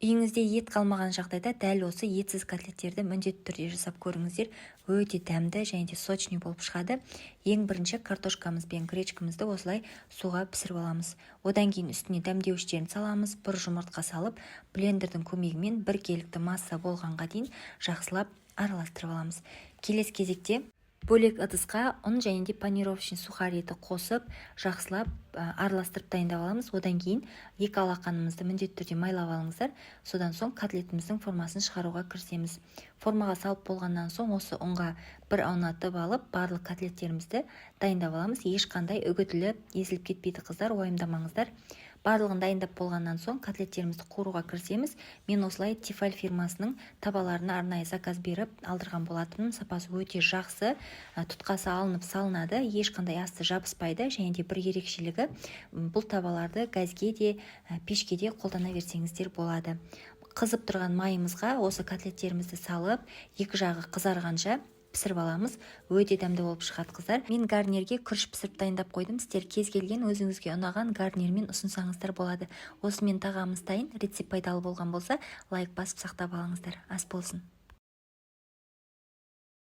Үйіңізде ет қалмаған жағдайда дәл осы етсіз котлеттерді міндетті түрде жасап көріңіздер. Өте дәмді және де сочный болып шығады. Ең бірінші картошкамыз бен гречкамызды осылай суға пісіріп аламыз. Одан кейін үстіне дәмдеуіштерін саламыз. Бір жұмыртқа салып, блендердің көмегімен біркелікті масса болғанға дейін жақсылап араластырып аламыз. Келесі кезекте бөлек ыдысқа ұн және де панировочный сухариді қосып, жақсылап араластырып дайындап аламыз. Одан кейін екі алақанымызды міндетті түрде майлап алыңыздар. Содан соң котлетіміздің формасын шығаруға кірісеміз. Формаға салып болғаннан соң осы ұнға бір аунатып алып, барлық котлеттерімізді дайындап аламыз. Ешқандай үгітіліп, езіліп кетпейді қыздар, уайымдамаңыздар. Барлығын дайындап болғаннан соң котлеттерімізді қуыруға кірісеміз. Мен осылай Тефаль фирмасының табаларына арнайы заказ беріп алдырған болатынмын. Сапасы өте жақсы, тұтқасы алынып салынады, ешқандай асты жабыспайды. Және де бір ерекшелігі, бұл табаларды газге де, пешке де қолдана берсеңіздер болады. Қызып тұрған майымызға осы котлеттерімізді салып, екі жағы қызарғанша пісіріп аламыз. Өте дәмді болып шығады қыздар. Мен гарнирге күріш пісіріп дайындап қойдым. Сіздер кез келген өзіңізге ұнаған гарнирмен ұсынсаңыздар болады. Осымен тағамыз дайын. Рецепт пайдалы болған болса, лайк басып сақтап алыңыздар. Ас болсын.